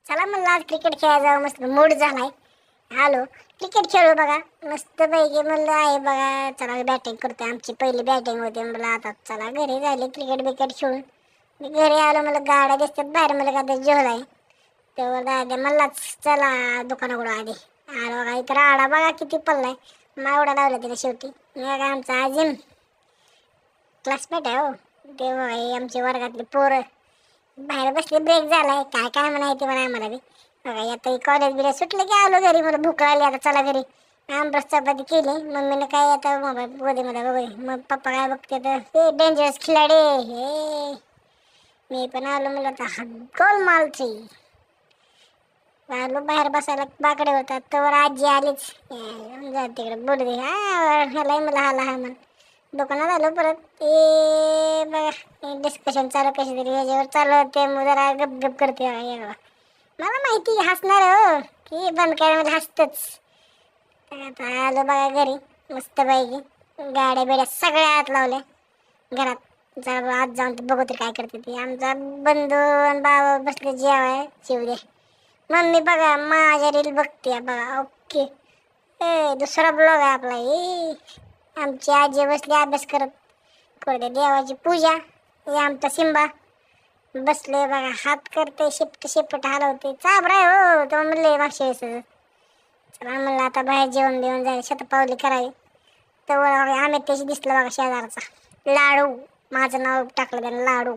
चला म्हणलं आज क्रिकेट खेळायला जाऊ, मस्त मूड झालाय. आलो क्रिकेट खेळू बघा, मस्त पैकी म्हणलं आहे बघा. चला बॅटिंग करतोय, आमची पहिली बॅटिंग होती. मला आता चला घरी झाले क्रिकेट बिकेट खेळून. मी घरी आलो, मला गाड्या दिसतात बाहेर, मला का जेवलाय तेव्हा दादा म्हणलाच चला दुकानाकडं आधी. आलो बघा, इथं राडा बघा किती पडलाय. मावडा लावला तिला शेवटी. बघा आमचा अजिम क्लासमेट आहे हो, ते बघा आमच्या वर्गातली पोरं बाहेर बसले. ब्रेक झालाय, काय काय म्हणायचं म्हणा आम्हाला बी. बघा आता कॉलेज बिलेज सुटलं की आलो घरी. मला भूक लागली, आता चला घरी. आमरस चपाती केली मम्मीने. काय आता मोबाईल मध्ये मध्ये बघ, मग पप्पा काय बघते तर हे डेंजरस खिलाडी हे. मी पण आलो, मला आता गोलमालची आलो बाहेर बसायला बाकडे होतात तर आजी आलीच. तिकडे बोलू दे ह्याला मला हाला हा म्हण. दुकानात आलो परत. ते बघा डिस्कशन चालू कशी तरी ह्याच्यावर चालू होते, मग जरा गप गप करते. मला माहिती हसणार हो की बंद करायला हसतच. आता आलो बघा घरी, मस्त पैकी गाड्या बिड्या सगळ्या आत लावल्या घरात. जरा आज जाऊन बघू तरी काय करते ती. आमचा बंधू आणि बाबा बसले जेवाय. शिव दे मम्मी बघा माझ्या रील बघते बघा. ओके दुसरा ब्लॉग आहे आपला. आमची आजी बसली अभ्यास करत, करते देवाची पूजा. हे आमचा सिंबा बसले बघा, हात करते शिपट शिपट हलवते. चाबरा हो तो म्हणले मागच्या वेळेस. चला म्हणलं आता बाहेर जेवण बिवून जायला शतपावली करावी. तर आम्ही त्याशी दिसलं बघा शेजारचा लाडू. माझं नाव टाकलं त्यानं लाडू.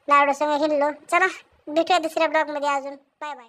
लाडू संग हिंडलो. चला भेटूया दुसऱ्या ब्लॉगमध्ये अजून. Bye bye.